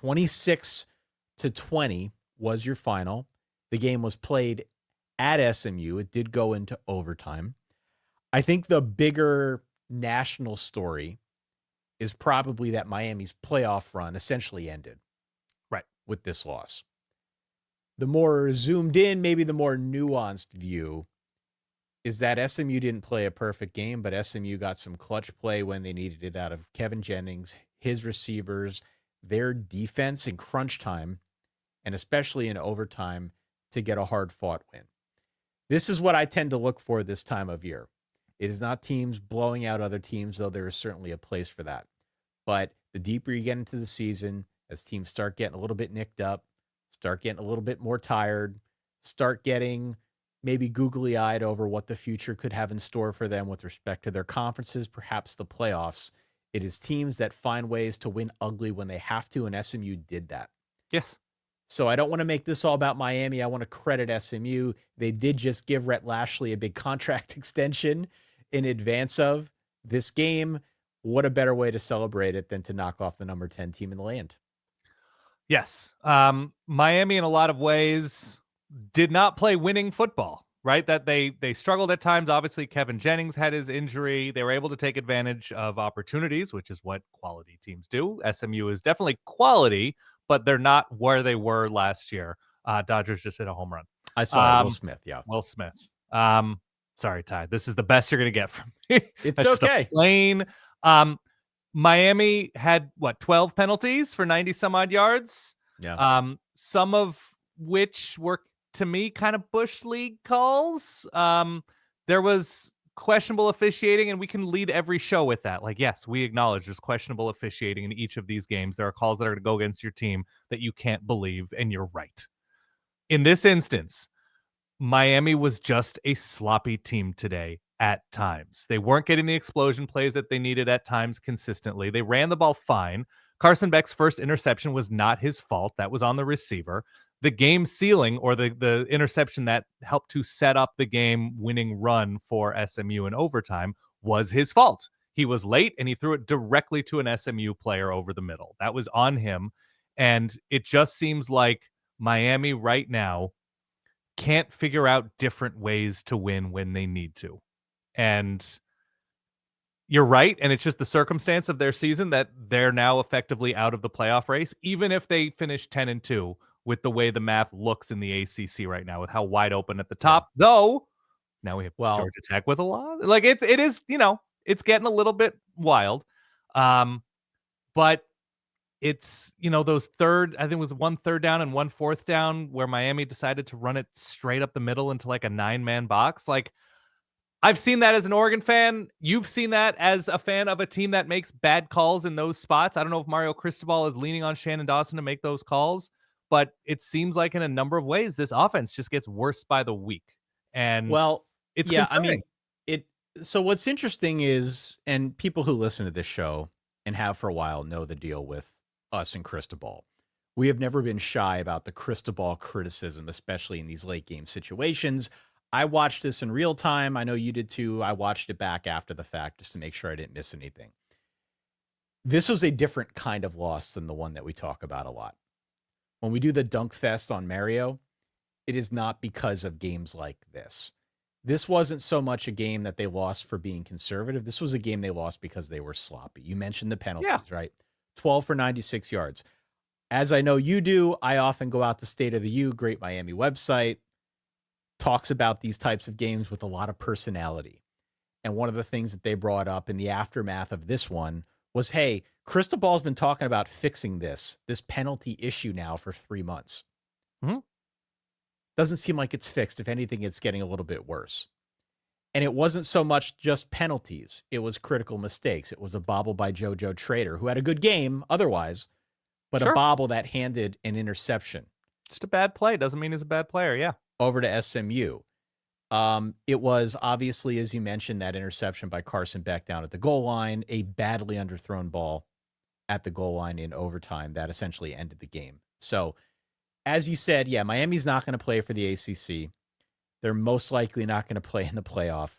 26-20 was your final. The game was played at SMU. It did go into overtime. I think the bigger national story is probably that Miami's playoff run essentially ended Right. with this loss. The more zoomed in, maybe the more nuanced view is that SMU didn't play a perfect game, but SMU got some clutch play when they needed it out of Kevin Jennings, his receivers, their defense in crunch time, and especially in overtime to get a hard-fought win. This is what I tend to look for this time of year. It is not teams blowing out other teams, though there is certainly a place for that. But the deeper you get into the season, as teams start getting a little bit nicked up, start getting a little bit more tired, start getting maybe googly-eyed over what the future could have in store for them with respect to their conferences, perhaps the playoffs. It is teams that find ways to win ugly when they have to, and SMU did that. Yes. So I don't want to make this all about Miami. I want to credit SMU. They did just give Rhett Lashley a big contract extension in advance of this game. What a better way to celebrate it than to knock off the number 10 team in the land? Yes. Miami in a lot of ways did not play winning football, right? That they struggled at times. Obviously, Kevin Jennings had his injury. They were able to take advantage of opportunities, which is what quality teams do. SMU is definitely quality, but they're not where they were last year. Dodgers just hit a home run. I saw Will Smith, yeah. Will Smith. Sorry, Ty. This is the best you're going to get from me. It's That's just a okay. plain. Miami had 12 penalties for 90 some odd yards. Yeah. Some of which were to me kind of Bush League calls. There was questionable officiating, and we can lead every show with that. Like, yes, we acknowledge there's questionable officiating in each of these games. There are calls that are going to go against your team that you can't believe, and you're right. In this instance, Miami was just a sloppy team today at times. They weren't getting the explosion plays that they needed at times consistently. They ran the ball fine. Carson Beck's first interception was not his fault. That was on the receiver. The game ceiling, or the interception that helped to set up the game-winning run for SMU in overtime, was his fault. He was late, and he threw it directly to an SMU player over the middle. That was on him, and it just seems like Miami right now can't figure out different ways to win when they need to. And you're right, and it's just the circumstance of their season that they're now effectively out of the playoff race, even if they finish 10-2 with the way the math looks in the ACC right now, with how wide open at the top. Yeah. Though now we have Georgia Tech with a lot. Like it is, it's getting a little bit wild. But it's, those I think it was 1 3rd down and 1 4th down where Miami decided to run it straight up the middle into like a 9-man box. Like, I've seen that as an Oregon fan. You've seen that as a fan of a team that makes bad calls in those spots. I don't know if Mario Cristobal is leaning on Shannon Dawson to make those calls, but it seems like in a number of ways, this offense just gets worse by the week. And it's concerning. So what's interesting is, and people who listen to this show and have for a while know the deal with us and Cristobal. We have never been shy about the Cristobal criticism, especially in these late game situations. I watched this in real time. I know you did too. I watched it back after the fact just to make sure I didn't miss anything. This was a different kind of loss than the one that we talk about a lot. When we do the dunk fest on Mario, it is not because of games like this. This wasn't so much a game that they lost for being conservative. This was a game they lost because they were sloppy. You mentioned the penalties, right? 12 for 96 yards. As I know you do, I often go out to State of the U, great Miami website, talks about these types of games with a lot of personality. And one of the things that they brought up in the aftermath of this one was, hey, Cristobal's been talking about fixing this penalty issue now for 3 months. Mm-hmm. Doesn't seem like it's fixed. If anything, it's getting a little bit worse. And it wasn't so much just penalties. It was critical mistakes. It was a bobble by JoJo Trader, who had a good game otherwise, but a bobble that handed an interception. Just a bad play. Doesn't mean he's a bad player, yeah. Over to SMU. It was obviously, as you mentioned, that interception by Carson Beck down at the goal line, a badly underthrown ball at the goal line in overtime that essentially ended the game. So, as you said, yeah, Miami's not going to play for the ACC. They're most likely not going to play in the playoff.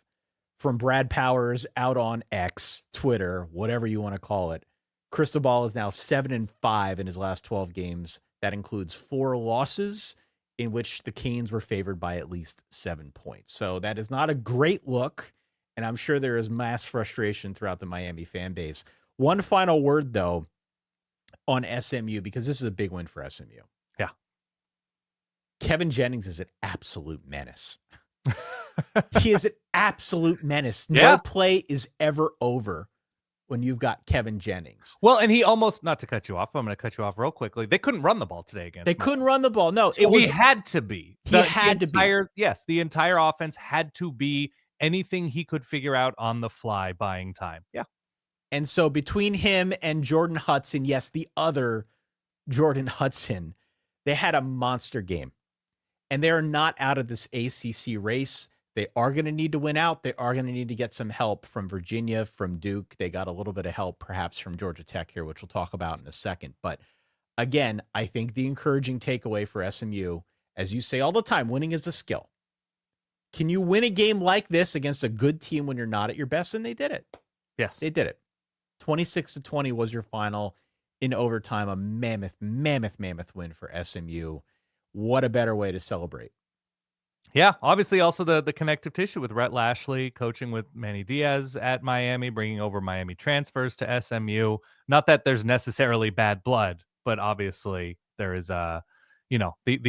From Brad Powers out on X, Twitter, whatever you want to call it, Cristobal is now 7-5 in his last 12 games. That includes 4 losses in which the Canes were favored by at least 7 points. So that is not a great look, and I'm sure there is mass frustration throughout the Miami fan base. One final word, though, on SMU, because this is a big win for SMU. Yeah. Kevin Jennings is an absolute menace. He is an absolute menace. Yeah. No play is ever over when you've got Kevin Jennings. Well, and he almost, not to cut you off, but I'm going to cut you off real quickly. They couldn't run the ball today against They Miami. couldn't run the ball. No, So he had to be. He had to be. Yes, the entire offense had to be anything he could figure out on the fly, buying time. Yeah. And so between him and Jordan Hudson, yes, the other Jordan Hudson, they had a monster game. And they're not out of this ACC race. They are going to need to win out. They are going to need to get some help from Virginia, from Duke. They got a little bit of help perhaps from Georgia Tech here, which we'll talk about in a second. But again, I think the encouraging takeaway for SMU, as you say all the time, winning is a skill. Can you win a game like this against a good team when you're not at your best? And they did it. Yes. They did it. 26-20 was your final in overtime. A mammoth win for SMU. What a better way to celebrate. Yeah, obviously also the connective tissue with Rhett Lashley coaching with Manny Diaz at Miami, bringing over Miami transfers to SMU. Not that there's necessarily bad blood, but obviously there is the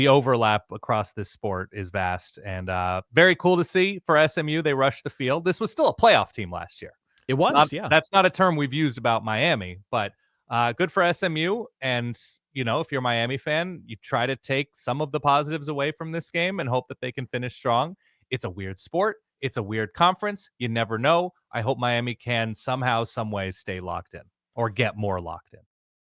overlap across this sport is vast, and very cool to see for SMU. They rushed the field. This was still a playoff team last year. It was, yeah. That's not a term we've used about Miami, but good for SMU. And, if you're a Miami fan, you try to take some of the positives away from this game and hope that they can finish strong. It's a weird sport. It's a weird conference. You never know. I hope Miami can somehow, some way stay locked in or get more locked in.